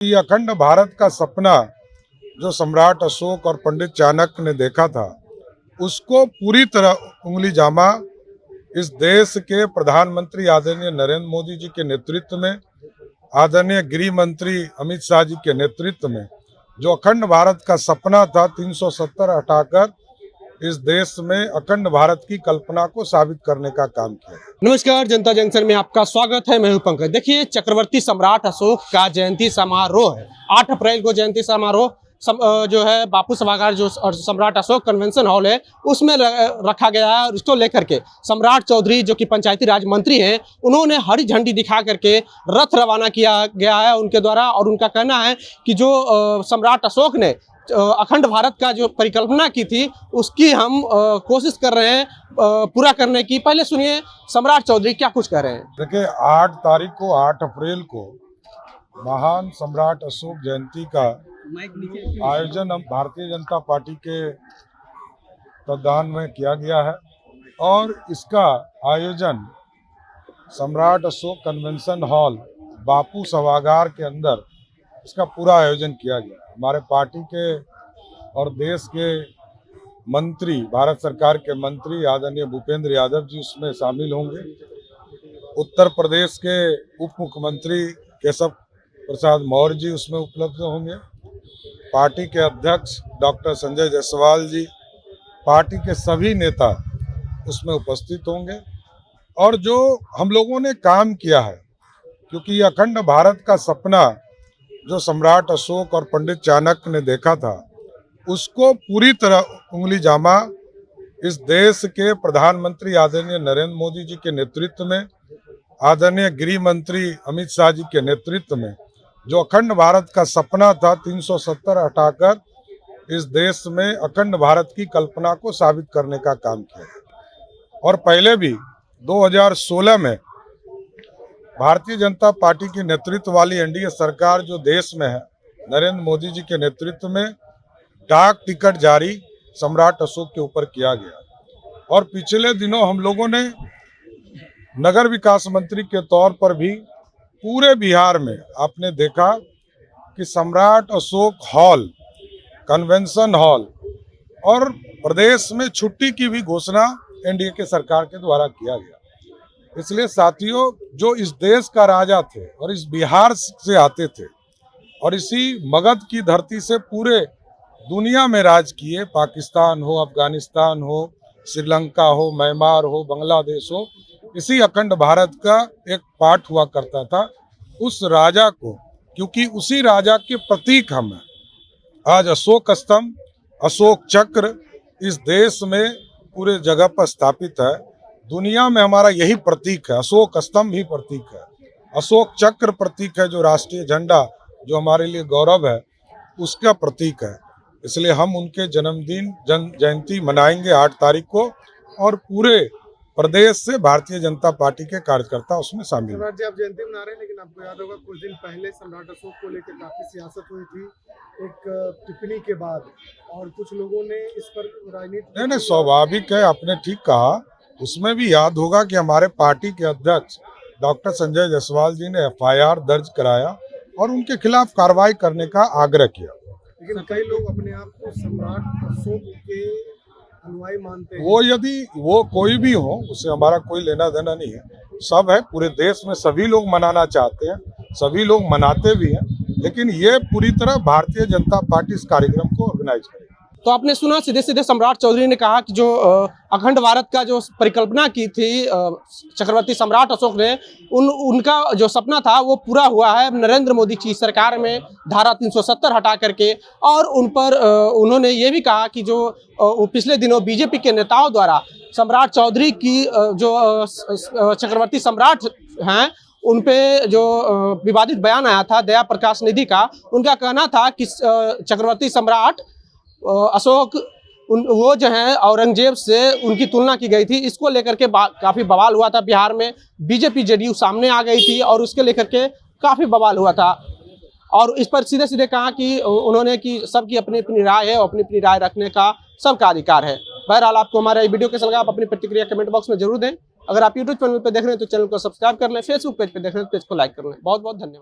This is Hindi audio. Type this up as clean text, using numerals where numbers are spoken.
ये अखंड भारत का सपना जो सम्राट अशोक और पंडित चाणक्य ने देखा था, उसको पूरी तरह उंगली जामा इस देश के प्रधानमंत्री आदरणीय नरेंद्र मोदी जी के नेतृत्व में, आदरणीय गृह मंत्री अमित शाह जी के नेतृत्व में जो अखंड भारत का सपना था 370 हटाकर इस देश में अखंड भारत की कल्पना को साबित करने का काम किया। नमस्कार, जनता जंक्शन में आपका स्वागत है। मैं हूं पंकज। देखिए, चक्रवर्ती सम्राट अशोक का जयंती समारोह है 8 अप्रैल को। जयंती समारोह जो है बापू सभागार जो सम्राट अशोक कन्वेंशन हॉल है उसमें रखा गया है। और इसको लेकर के सम्राट चौधरी जो कि पंचायती राज मंत्री हैं, उन्होंने हरी झंडी दिखा करके रथ रवाना किया गया है उनके द्वारा। और उनका कहना है कि जो सम्राट अशोक ने अखंड भारत का जो परिकल्पना की थी उसकी हम कोशिश कर रहे हैं पूरा करने की। पहले सुनिए सम्राट चौधरी क्या कुछ कह रहे हैं। देखिए, 8 अप्रैल को महान सम्राट अशोक जयंती का आयोजन हम भारतीय जनता पार्टी के तत्वाधान में किया गया है। और इसका आयोजन सम्राट अशोक कन्वेंशन हॉल बापू सभागार के अंदर इसका पूरा आयोजन किया गया। हमारे पार्टी के और देश के मंत्री, भारत सरकार के मंत्री आदरणीय भूपेंद्र यादव जी उसमें शामिल होंगे। उत्तर प्रदेश के उप मुख्यमंत्री केशव प्रसाद मौर्य जी उसमें उपलब्ध होंगे। पार्टी के अध्यक्ष डॉक्टर संजय जायसवाल जी, पार्टी के सभी नेता उसमें उपस्थित होंगे। और जो हम लोगों ने काम किया है, क्योंकि ये अखंड भारत का सपना जो सम्राट अशोक और पंडित चाणक्य ने देखा था, उसको पूरी तरह उंगली जामा इस देश के प्रधानमंत्री आदरणीय नरेंद्र मोदी जी के नेतृत्व में, आदरणीय गृह मंत्री अमित शाह जी के नेतृत्व में जो अखंड भारत का सपना था 370 हटाकर इस देश में अखंड भारत की कल्पना को साबित करने का काम किया। और पहले भी 2016 में भारतीय जनता पार्टी की नेतृत्व वाली एनडीए सरकार जो देश में है, नरेंद्र मोदी जी के नेतृत्व में डाक टिकट जारी सम्राट अशोक के ऊपर किया गया। और पिछले दिनों हम लोगों ने नगर विकास मंत्री के तौर पर भी पूरे बिहार में आपने देखा कि सम्राट अशोक हॉल, कन्वेंशन हॉल और प्रदेश में छुट्टी की भी घोषणा एनडीए के सरकार के द्वारा किया गया। इसलिए साथियों, जो इस देश का राजा थे और इस बिहार से आते थे और इसी मगध की धरती से पूरे दुनिया में राज किए, पाकिस्तान हो, अफगानिस्तान हो, श्रीलंका हो, म्यांमार हो, बांग्लादेश हो, इसी अखंड भारत का एक पार्ट हुआ करता था। उस राजा को, क्योंकि उसी राजा के प्रतीक हम हैं, आज अशोक स्तंभ, अशोक चक्र इस देश में पूरे जगह पर स्थापित है। दुनिया में हमारा यही प्रतीक है, अशोक स्तंभ ही प्रतीक है, अशोक चक्र प्रतीक है, जो राष्ट्रीय झंडा जो हमारे लिए गौरव है उसका प्रतीक है। इसलिए हम उनके जन्मदिन जयंती मनाएंगे 8 तारीख को। और पूरे प्रदेश से भारतीय जनता पार्टी के कार्यकर्ता उसमें शामिल हैं। सम्राट जी, आप जयंती मना रहे हैं, लेकिन आपको याद होगा कुछ दिन पहले सम्राट अशोक को लेकर काफी सियासत हुई थी एक टिप्पणी के बाद, और कुछ लोगों ने इस पर राजनीति। नहीं, स्वाभाविक है, आपने ठीक कहा। उसमें भी याद होगा कि हमारे पार्टी के अध्यक्ष डॉक्टर संजय जायसवाल जी ने FIR दर्ज कराया और उनके खिलाफ कार्रवाई करने का आग्रह किया। लेकिन कई लोग अपने आप को सम्राट अशोक के अनुयायी मानते हैं। वो यदि वो कोई भी हो, उससे हमारा कोई लेना देना नहीं है। सब है, पूरे देश में सभी लोग मनाना चाहते हैं, सभी लोग मनाते भी हैं, लेकिन ये पूरी तरह भारतीय जनता पार्टी इस कार्यक्रम को ऑर्गेनाइज करेगी। तो आपने सुना, सीधे सीधे सम्राट चौधरी ने कहा कि जो अखंड भारत का जो परिकल्पना की थी चक्रवर्ती सम्राट अशोक ने, उनका जो सपना था वो पूरा हुआ है नरेंद्र मोदी की सरकार में धारा 370 हटा करके। और उन पर उन्होंने ये भी कहा कि जो पिछले दिनों बीजेपी के नेताओं द्वारा सम्राट चौधरी की जो चक्रवर्ती सम्राट हैं उन पे जो विवादित बयान आया था दया प्रकाश निधि का, उनका कहना था कि चक्रवर्ती सम्राट अशोक वो जो है औरंगजेब से उनकी तुलना की गई थी। इसको लेकर के काफ़ी बवाल हुआ था बिहार में। बीजेपी जेडीयू सामने आ गई थी और उसके लेकर के काफ़ी बवाल हुआ था। और इस पर सीधे सीधे कहा कि उन्होंने कि सबकी अपनी अपनी राय है, अपनी अपनी राय रखने का सबका अधिकार है। बहरहाल, आपको हमारा ये वीडियो कैसा लगा आप अपनी प्रतिक्रिया कमेंट बॉक्स में जरूर दें। अगर आप यूट्यूब चैनल पर देख रहे हैं तो चैनल को सब्सक्राइब कर लें, फेसबुक पेज पर देख रहे हैं तो पेज को लाइक कर लें। बहुत बहुत धन्यवाद।